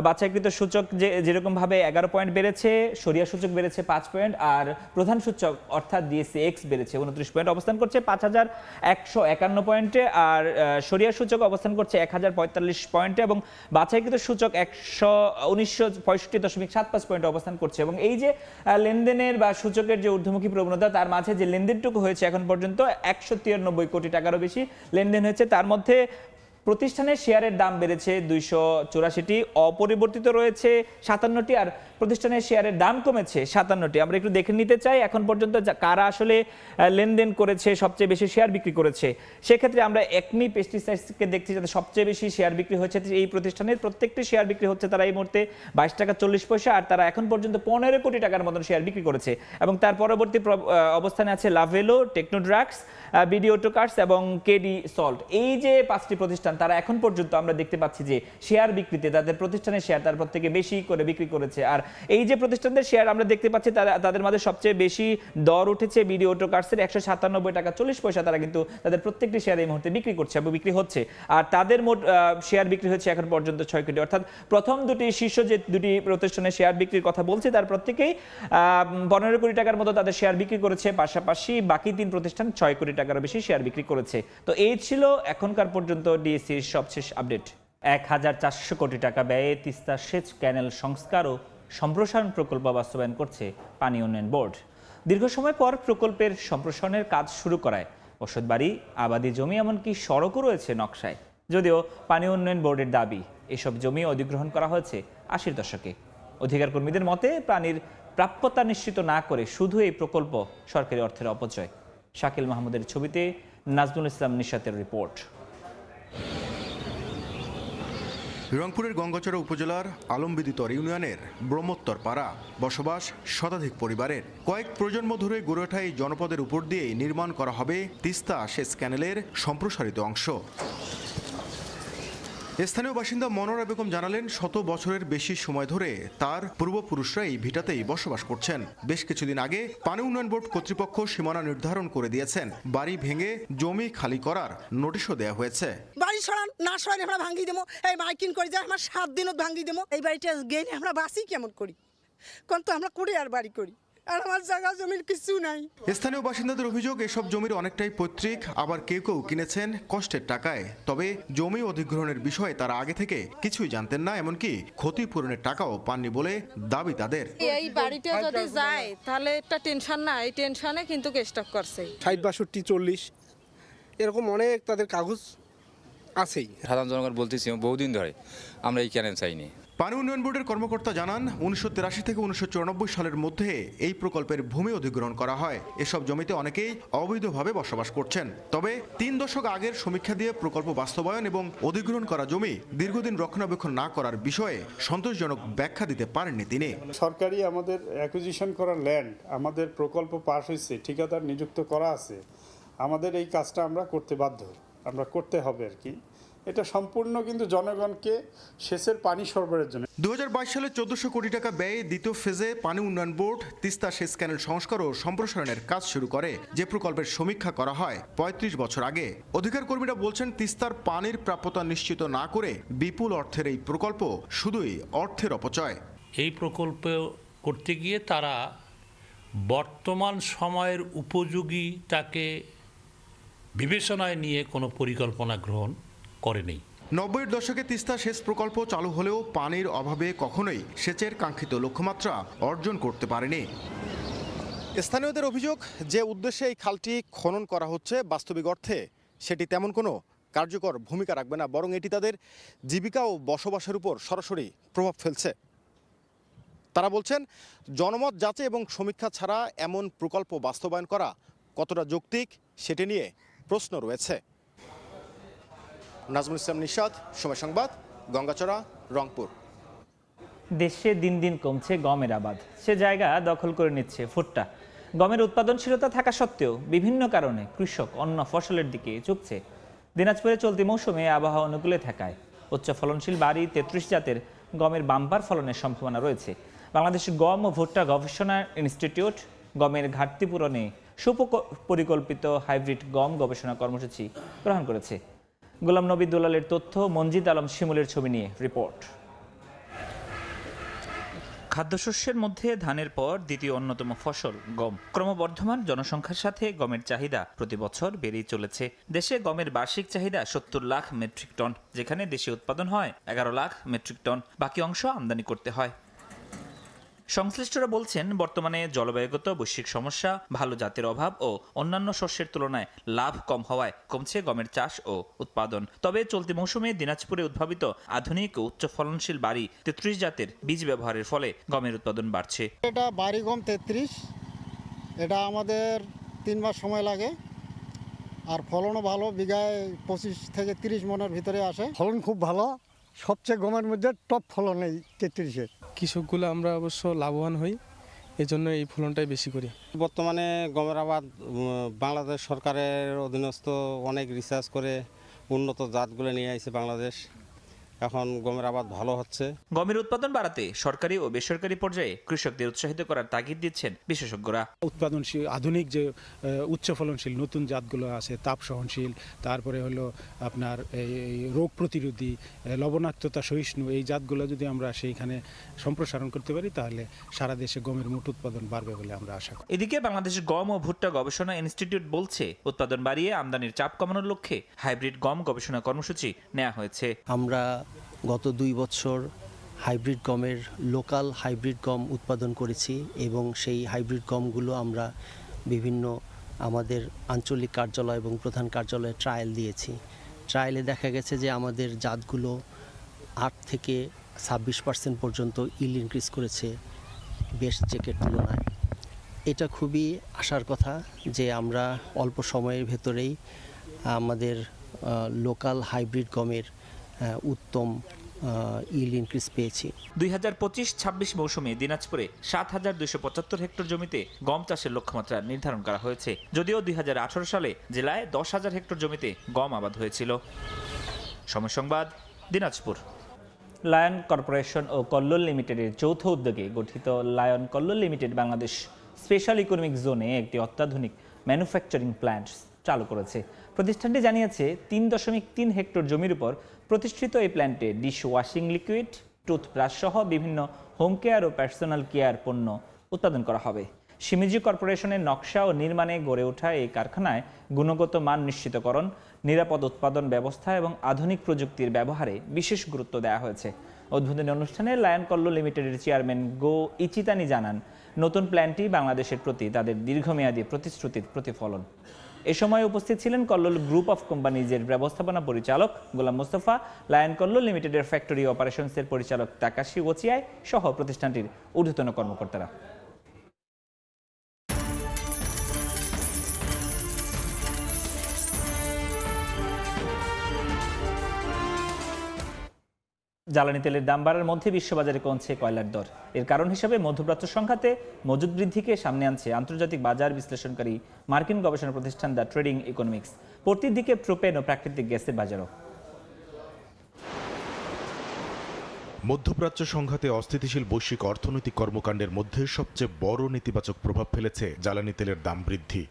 বাছাইকৃত সূচক যেরকমভাবে 11 পয়েন্ট বেড়েছে, সরিয়া সূচক বেড়েছে 5 পয়েন্ট, আর প্রধান সূচক অর্থাৎ ডিএসসি এক্স বেড়েছে 29 পয়েন্ট, অবস্থান করছে 5151 পয়েন্টে, আর সরিয়া সূচক অবস্থান করছে 1045 পয়েন্টে, এবং বাছাইকৃত সূচক 1965.75 পয়েন্টে অবস্থান করছে। এবং এই যে লেনদেনের বা সূচকের যে ঊর্ধ্বমুখী প্রবণতা, তার মাঝে যে লেনদেনটুকু হয়েছে এখন পর্যন্ত 193 কোটি টাকারও বেশি লেনদেন হয়েছে। তার মধ্যে প্রতিষ্ঠানের শেয়ারের দাম বেড়েছে 284টি, অপরিবর্তিত রয়েছে 57টি, আর প্রতিষ্ঠানের শেয়ারের দাম কমেছে 57টি। আমরা একটু দেখে নিতে চাই এখন পর্যন্ত কারা আসলে লেনদেন করেছে, সবচেয়ে বেশি শেয়ার বিক্রি করেছে। সেক্ষেত্রে আমরা একমি পেস্টিসাইডসকে দেখছি যাতে সবচেয়ে বেশি শেয়ার বিক্রি হয়েছে এই প্রতিষ্ঠানের। প্রত্যেকটি শেয়ার বিক্রি হচ্ছে তারা এই মুহূর্তে 22 টাকা 40 পয়সা, আর তারা এখন পর্যন্ত 15 কোটি টাকার মতন শেয়ার বিক্রি করেছে। এবং তার পরবর্তী অবস্থানে আছে লাভেলো, টেকনোড্রাগস, বিডি অটোকার্স এবং কেডি সল্ট। এই যে 5টি প্রতিষ্ঠান, তারা এখন পর্যন্ত আমরা দেখতে পাচ্ছি যে শেয়ার বিক্রিতে তাদের প্রতিষ্ঠানের শেয়ার তার প্রত্যেকে বেশি করে বিক্রি করেছে। আর এই যে প্রতিষ্ঠানদের শেয়ার আমরা দেখতে পাচ্ছি তাদের মধ্যে সবচেয়ে বেশি দর উঠেছে বিডি অটোকার্সের 197 টাকা 40 পয়সা। তারা কিন্তু তাদের প্রত্যেকটি শেয়ার এই মুহূর্তে বিক্রি করছে এবং বিক্রি হচ্ছে। আর তাদের মোট শেয়ার বিক্রি হচ্ছে এখন পর্যন্ত 6 কোটি। অর্থাৎ প্রথম দুটি শীর্ষ যে দুটি প্রতিষ্ঠানের শেয়ার বিক্রির কথা বলছে, তার প্রত্যেকেই 15 কোটি টাকার মতো তাদের শেয়ার বিক্রি করেছে। পাশাপাশি বাকি 3 প্রতিষ্ঠান 6 কোটি টাকারও বেশি শেয়ার বিক্রি করেছে। তো এই ছিল এখনকার পর্যন্ত ডিএসসির সবশেষ আপডেট। 1400 কোটি টাকা ব্যয়ে তিস্তা সেচ ক্যানেল সংস্কার ও সম্প্রসারণ প্রকল্প বাস্তবায়ন করছে পানি উন্নয়ন বোর্ড। দীর্ঘ সময় পর প্রকল্পের সম্প্রসারণের কাজ শুরু করায় বসতবাড়ি, আবাদি জমি এমনকি সড়কও রয়েছে নকশায়। যদিও পানি উন্নয়ন বোর্ডের দাবি এসব জমি অধিগ্রহণ করা হয়েছে 80-র দশকে। অধিকার কর্মীদের মতে পানির প্রাপ্যতা নিশ্চিত না করে শুধু এই প্রকল্প সরকারি অর্থের অপচয়। শাকিল মাহমুদের ছবিতে নাজমুল ইসলাম নিশাতের রিপোর্ট। রংপুরের গঙ্গাচড়া উপজেলার আলমবিদিতর ইউনিয়নের ব্রহ্মোত্তর পাড়া, বসবাস শতাধিক পরিবারের। কয়েক প্রজন্ম ধরে গড়ে ওঠা এই জনপদের উপর দিয়েই নির্মাণ করা হবে তিস্তা সেচ ক্যানেলের সম্প্রসারিত অংশ। স্থানীয় বাসিন্দা মনোরা বেগম জানালেন, শত বছরের বেশি সময় ধরে তার পূর্বপুরুষরা এই ভিটাতেই বসবাস করছেন। বেশ কিছুদিন আগে পানি উন্নয়ন বোর্ড কর্তৃপক্ষ সীমানা নির্ধারণ করে দিয়েছেন। বাড়ি ভেঙে জমি খালি করার নোটিশও দেওয়া হয়েছে। বাড়ি সরান না সরান আমরা ভাঙ্গি দেবো, এই মাইকিং করে যায় আমরা 7 দিনত ভাঙ্গি দেবো। এই বাড়িটা গেলে আমরা বাসি কেমন করি, কোন তো আমরা করে আর বাড়ি করি, আর আমার জায়গা জমির কিছু নাই। স্থানীয় বাসিন্দাদের অভিযোগ, এসব জমির অনেকটাই পৈতৃক, আবার কেউ কেউ কিনেছেন কষ্টের টাকায়। তবে জমি অধিগ্রহণের বিষয়ে তারা আগে থেকে কিছুই জানতেন না, এমনকি ক্ষতিপূরণের টাকাও পাননি বলে দাবি তাদের। এই বাড়িটা যদি যায় তাহলে একটা টেনশন না, এই টেনশনে কিন্তু স্টক করছে 60, 62, 40 এরকম অনেক তাদের কাগজ আছেই। সাধারণ জনগণ বলতেছি বহুদিন ধরে আমরা এই ক্যানেল চাইনি। পানি উন্নয়ন বোর্ডের কর্মকর্তা জানান, 1983 থেকে 1994 সালের মধ্যে এই প্রকল্পের ভূমি অধিগ্রহণ করা হয়। এসব জমিতে অনেকেই অবৈধভাবে বসবাস করছেন। তবে 3 দশক আগের সমীক্ষা দিয়ে প্রকল্প বাস্তবায়ন এবং অধিগ্রহণ করা জমি দীর্ঘদিন রক্ষণাবেক্ষণ না করার বিষয়ে সন্তোষজনক ব্যাখ্যা দিতে পারেননি তিনি। সরকারি আমাদের অ্যাকুইজিশন করা ল্যান্ড, আমাদের প্রকল্প পাস হয়েছে, ঠিকাদার নিযুক্ত করা আছে, আমাদের এই কাজটা আমরা করতে বাধ্য, আমরা করতে হবে আর কি। এটা সম্পূর্ণ কিন্তু জনগণকে সেচের পানি সরবরাহের জন্য। 2022 সালে 1400 কোটি টাকা ব্যয়ে দ্বিতীয় ফেজে পানি উন্নয়ন বোর্ড তিস্তা সেচ ক্যানেল সংস্কার ও সম্প্রসারণের কাজ শুরু করে, যে প্রকল্পের সমীক্ষা করা হয় 35 বছর আগে। অধিকার কর্মীরা বলছেন, তিস্তার পানির প্রাপ্যতা নিশ্চিত না করে বিপুল অর্থের এই প্রকল্প শুধুই অর্থের অপচয়। এই প্রকল্প করতে গিয়ে তারা বর্তমান সময়ের উপযোগিতাকে বিবেচনায় নিয়ে কোনো পরিকল্পনা গ্রহণ করেনি। 90-এর দশকে তিস্তা সেচ প্রকল্প চালু হলেও পানির অভাবে কখনোই সেচের কাঙ্ক্ষিত লক্ষ্যমাত্রা অর্জন করতে পারেনি। স্থানীয়দের অভিযোগ, যে উদ্দেশ্যে এই খালটি খনন করা হচ্ছে বাস্তবিক অর্থে সেটি তেমন কোনো কার্যকর ভূমিকা রাখবে না, বরং এটি তাদের জীবিকা ও বসবাসের উপর সরাসরি প্রভাব ফেলছে। তারা বলছেন, জনমত যাচাই এবং সমীক্ষা ছাড়া এমন প্রকল্প বাস্তবায়ন করা কতটা যৌক্তিক সেটি নিয়ে প্রশ্ন রয়েছে। নাজমুল ইসলাম নিশাদ, সময় সংবাদ, গঙ্গাচড়া, রংপুর। দেশে দিন দিন কমছে গমের আবাদ, সে জায়গা দখল করে নিচ্ছে ভুট্টা। গমের উৎপাদনশীলতা থাকা সত্ত্বেও বিভিন্ন কারণে কৃষক অন্য ফসলের দিকে ঝুঁকছে। দিনাজপুরে চলতি মৌসুমে আবহাওয়া অনুকূলে থাকায় উচ্চ ফলনশীল বাড়ি 33 জাতের গমের বাম্পার ফলনের সম্ভাবনা রয়েছে। বাংলাদেশ গম ও ভুট্টা গবেষণা ইনস্টিটিউট গমের ঘাটতি পূরণে সুপরিকল্পিত হাইব্রিড গম গবেষণা কর্মসূচি গ্রহণ করেছে। গোলাম নবী দুলালের তথ্য, মঞ্জিদ আলম শিমুলের ছবি নিয়ে রিপোর্ট। খাদ্যশস্যের মধ্যে ধানের পর দ্বিতীয় অন্যতম ফসল গম। ক্রমবর্ধমান জনসংখ্যার সাথে গমের চাহিদা প্রতি বছর বেড়েই চলেছে। দেশে গমের বার্ষিক চাহিদা 70 লাখ মেট্রিক টন, যেখানে দেশে উৎপাদন হয় 11 লাখ মেট্রিক টন, বাকি অংশ আমদানি করতে হয়। সংশ্লিষ্টরা বলছেন, বর্তমানে জলবায়ুগত বৈশ্বিক সমস্যা, ভালো জাতের অভাব ও অন্যান্য শস্যের তুলনায় লাভ কম হওয়ায় কমছে গমের চাষ ও উৎপাদন। তবে চলতি মৌসুমে দিনাজপুরে উদ্ভাবিত আধুনিক ও উচ্চ ফলনশীল বাড়ি 33 জাতের বীজ ব্যবহারের ফলে গমের উৎপাদন বাড়ছে। এটা বাড়ি গম 33, এটা আমাদের 3 মাস সময় লাগে, আর ফলনও ভালো, বিঘায় 25 থেকে 30 মনের ভিতরে আসে। ফলন খুব ভালো, সবচেয়ে গমের মধ্যে টপ ফলন এই 33-এর। কৃষকগুলো আমরা অবশ্য লাভবান হই, এজন্য এই ফলনটাই বেশি করি। বর্তমানে গমের আবাদ বাংলাদেশ সরকারের অধীনস্থ অনেক রিসার্চ করে উন্নত জাতগুলো নিয়ে আসছে বাংলাদেশ। এখন গমের আবাদ ভালো হচ্ছে। গমের উৎপাদন বাড়াতে সরকারি ও বেসরকারি পর্যায়ে কৃষকদের উৎসাহিত করার তাগিদ দিচ্ছেন বিশেষজ্ঞরা। উৎপাদনশীল আধুনিক যে উচ্চ ফলনশীল নতুন জাতগুলো আছে, তাপ সহনশীল, তারপরে হলো আপনার এই রোগ প্রতিরোধী, লবণাক্ততা সহিষ্ণু, এই জাতগুলো যদি আমরা সেইখানে সম্প্রসারণ করতে পারি তাহলে সারা দেশে গমের মোট উৎপাদন বাড়বে বলে আমরা আশা করি। এদিকে বাংলাদেশ গম ও ভুট্টা গবেষণা ইনস্টিটিউট বলছে, উৎপাদন বাড়িয়ে আমদানির চাপ কমানোর লক্ষ্যে হাইব্রিড গম গবেষণা কর্মসূচি নেওয়া হয়েছে। আমরা গত 2 বছর হাইব্রিড গমের লোকাল হাইব্রিড গম উৎপাদন করেছি এবং সেই হাইব্রিড গমগুলো আমরা বিভিন্ন আমাদের আঞ্চলিক কার্যালয় এবং প্রধান কার্যালয়ে ট্রায়াল দিয়েছি। ট্রায়ালে দেখা গেছে যে আমাদের জাতগুলো 8 থেকে 26% পর্যন্ত ইল্ড ইনক্রিজ করেছে বেস্ট চেকের তুলনায়। এটা খুবই আশার কথা যে আমরা অল্প সময়ের ভেতরেই আমাদের লোকাল হাইব্রিড গমের উত্তম ইল্ড ইনক্রিজ পেয়েছি। 2025-26 মৌসুমে দিনাজপুরে 7,275 হেক্টর জমিতে গম চাষের লক্ষ্যমাত্রা নির্ধারণ করা হয়েছে, যদিও 2018 সালে জেলায় 10,000 হেক্টর জমিতে গম আবাদ হয়েছিল। সময় সংবাদ, দিনাজপুর। লায়ন কর্পোরেশন ও কল্লোল লিমিটেডের যৌথ উদ্যোগে গঠিত lion Kallol limited Bangladesh special economic জোনে একটি অত্যাধুনিক ম্যানুফ্যাকচারিং প্ল্যান্ট চালু করেছে। প্রতিষ্ঠানটি জানিয়েছে 3.3 হেক্টর জমির উপর প্রতিষ্ঠিত এই প্ল্যান্টে ডিশ ওয়াশিং লিকুইড, টুথব্রাশ সহ বিভিন্ন হোম কেয়ার ও পার্সোনাল কেয়ার পণ্য উৎপাদন করা হবে। শিমিজি কর্পোরেশনের নকশা ও নির্মাণে গড়ে ওঠা এই কারখানায় গুণগত মান নিশ্চিতকরণ, নিরাপদ উৎপাদন ব্যবস্থা এবং আধুনিক প্রযুক্তির ব্যবহারে বিশেষ গুরুত্ব দেওয়া হয়েছে। উদ্বোধনী অনুষ্ঠানে লায়ন কল্লোল লিমিটেডের চেয়ারম্যান গো ইচিতানি জানান, নতুন প্ল্যান্টটি বাংলাদেশের প্রতি তাদের দীর্ঘমেয়াদী প্রতিশ্রুতির প্রতিফলন। এ সময় উপস্থিত ছিলেন কল্লোল গ্রুপ অফ কোম্পানিজের ব্যবস্থাপনা পরিচালক গোলাম মোস্তফা, লায়ন কল্লোল লিমিটেডের ফ্যাক্টরি অপারেশনসের পরিচালক তাকাশি ওচিয়াই সহ প্রতিষ্ঠানটির ঊর্ধ্বতন কর্মকর্তারা। জ্বালানি তেলের দাম বাড়ার মধ্যে বিশ্ববাজারে কমছে কয়লার দর। এর কারণ হিসেবে মধ্যপ্রাচ্য সংঘাতে মজুদ বৃদ্ধিকে সামনে আনছে আন্তর্জাতিক বাজার বিশ্লেষণকারী মার্কিন গবেষণা প্রতিষ্ঠান দ্য ট্রেডিং ইকোনমিক্স। পড়তির দিকে প্রোপেন ও প্রাকৃতিক গ্যাসের বাজারও। মধ্যপ্রাচ্য সংঘাতে অস্থিতিশীল বৈশ্বিক অর্থনৈতিক কর্মকাণ্ডের মধ্যে সবচেয়ে বড় নেতিবাচক প্রভাব ফেলেছে জ্বালানি তেলের দাম বৃদ্ধি।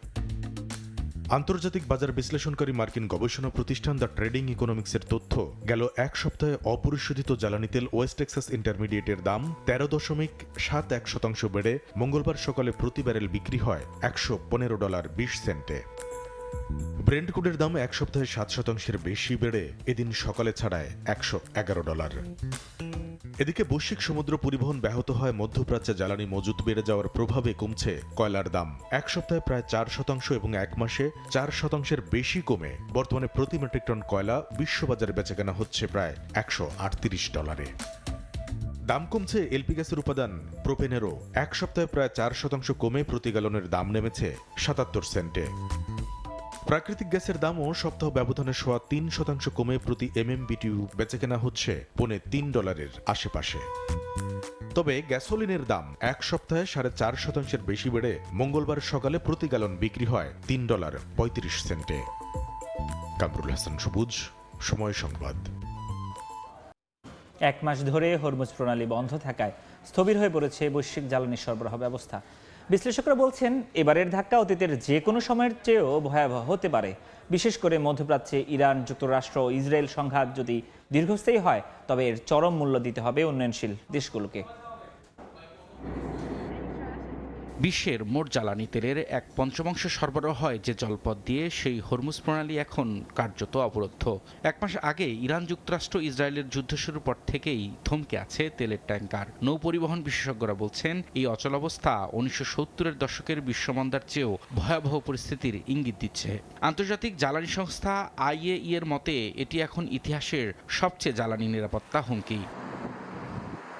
আন্তর্জাতিক বাজার বিশ্লেষণকারী মার্কিন গবেষণা প্রতিষ্ঠান দ্য ট্রেডিং ইকোনমিক্সের তথ্য, গেল এক সপ্তাহে অপরিশোধিত জ্বালানি তেল ওয়েস্ট টেক্সাস ইন্টারমিডিয়েটের দাম 13.71% বেড়ে মঙ্গলবার সকালে প্রতি ব্যারেল বিক্রি হয় $115.20। ব্রেন্ট ক্রুডের দাম এক সপ্তাহে 7% বেশি বেড়ে এদিন সকালে ছাড়ায় $111। এদিকে বৈশ্বিক সমুদ্র পরিবহন ব্যাহত হয় মধ্যপ্রাচ্যে জ্বালানি মজুদ বেড়ে যাওয়ার প্রভাবে কমছে কয়লার দাম। এক সপ্তাহে প্রায় 4% এবং এক মাসে 4%-এর বেশি কমে বর্তমানে প্রতি মেট্রিক টন কয়লা বিশ্ববাজারে বেচাকেনা হচ্ছে প্রায় $138। দাম কমছে এলপি গ্যাসের উপাদান প্রোপেনেরও। এক সপ্তাহে প্রায় 4% কমে প্রতি গ্যালনের দাম নেমেছে 77 সেন্টে। প্রাকৃতিক গ্যাসের দামও সপ্তাহ ব্যবধানে সোয়া 3% কমে প্রতি MMBTU বেচাকেনা হচ্ছে $3 আশেপাশে। তবে গ্যাসোলিনের দাম এক সপ্তাহে 4.5% বেশি বেড়ে মঙ্গলবার সকালে প্রতি গ্যালন বিক্রি হয় $3.35। কামরুল হাসান সবুজ, সময় সংবাদ। এক মাস ধরে হরমুজ প্রণালী বন্ধ থাকায় স্থবির হয়ে পড়েছে বৈশ্বিক জ্বালানি সরবরাহ ব্যবস্থা। বিশ্লেষকরা বলছেন, এবারের ধাক্কা অতীতের যে কোনো সময়ের চেয়েও ভয়াবহ হতে পারে। বিশেষ করে মধ্যপ্রাচ্যে ইরান, যুক্তরাষ্ট্র ও ইসরায়েল সংঘাত যদি দীর্ঘস্থায়ী হয়, তবে এর চরম মূল্য দিতে হবে উন্নয়নশীল দেশগুলোকে। বিশ্বের মোট জ্বালানি তেলের 1/5 সরবরাহ হয় যে জলপথ দিয়ে, সেই হরমুজ প্রণালী এখন কার্যত অবরুদ্ধ। এক মাস আগে ইরান, যুক্তরাষ্ট্র, ইসরায়েলের যুদ্ধ শুরুর পর থেকেই থমকে আছে তেলের ট্যাঙ্কার। নৌ পরিবহন বিশেষজ্ঞরা বলছেন, এই অচলাবস্থা 1970-এর দশকের বিশ্বমন্দার চেয়েও ভয়াবহ পরিস্থিতির ইঙ্গিত দিচ্ছে। আন্তর্জাতিক জ্বালানি সংস্থা IEA এর মতে এটি এখন ইতিহাসের সবচেয়ে জ্বালানি নিরাপত্তা হুমকি।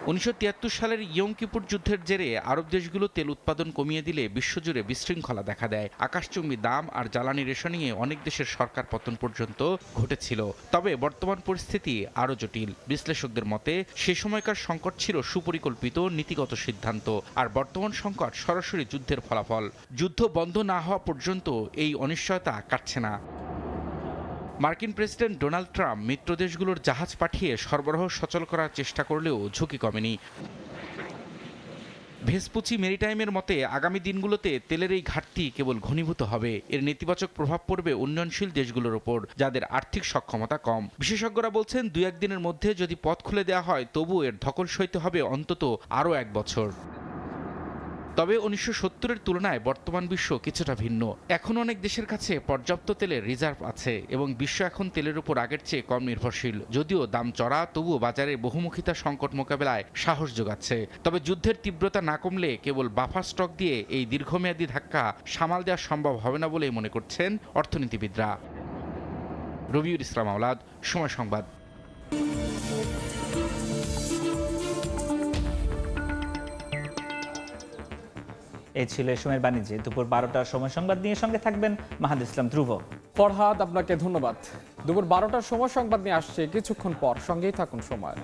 1973 সালের ইয়ম কিপুর যুদ্ধের জেরে আরব দেশগুলো তেল উৎপাদন কমিয়ে দিলে বিশ্বজুড়ে বিশৃঙ্খলা দেখা দেয়। আকাশচুম্বী দাম আর জ্বালানি রেশনিংয়ে অনেক দেশের সরকার পতন পর্যন্ত ঘটেছিল। তবে বর্তমান পরিস্থিতি আরও জটিল। বিশ্লেষকদের মতে সে সময়কার সংকট ছিল সুপরিকল্পিত নীতিগত সিদ্ধান্ত, আর বর্তমান সংকট সরাসরি যুদ্ধের ফলাফল। যুদ্ধ বন্ধ না হওয়া পর্যন্ত এই অনিশ্চয়তা কাটছে না। মার্কিন প্রেসিডেন্ট ডোনাল্ড ট্রাম্প মিত্র দেশগুলোর জাহাজ পাঠিয়ে সরবরাহ সচল করার চেষ্টা করলেও ঝুঁকি কমেনি। ভেসপুচি মেরিটাইমের মতে আগামী দিনগুলোতে তেলের এই ঘাটতি কেবল ঘনীভূত হবে। এর নেতিবাচক প্রভাব পড়বে উন্নয়নশীল দেশগুলোর ওপর, যাদের আর্থিক সক্ষমতা কম। বিশেষজ্ঞরা বলছেন, 2-1 দিনের মধ্যে যদি পথ খুলে দেওয়া হয়, তবু এর ধকল সইতে হবে অন্তত আরও 1 বছর। তবে 1970-এর তুলনায় বর্তমান বিশ্ব কিছুটা ভিন্ন। এখন অনেক দেশের কাছে পর্যাপ্ত তেলের রিজার্ভ আছে এবং বিশ্ব এখন তেলের উপর আগের চেয়ে কম নির্ভরশীল। যদিও দাম চড়া, তবুও বাজারে বহুমুখিতা সংকট মোকাবেলায় সাহস যোগাচ্ছে। তবে যুদ্ধের তীব্রতা না কমলে কেবল বাফার স্টক দিয়ে এই দীর্ঘমেয়াদী ধাক্কা সামাল দেওয়া সম্ভব হবে না বলেই মনে করছেন অর্থনীতিবিদরা। রবিউল ইসলাম আওলাদ, সময় সংবাদ। এই ছিল এই সময়ের বাণিজ্যে। দুপুর 12টার সময় সংবাদ নিয়ে সঙ্গে থাকবেন মাহাদ ইসলাম ধ্রুব। ফরহাদ, আপনাকে ধন্যবাদ। দুপুর 12টার সময় সংবাদ নিয়ে আসছে কিছুক্ষণ পর, সঙ্গেই থাকুন সময়।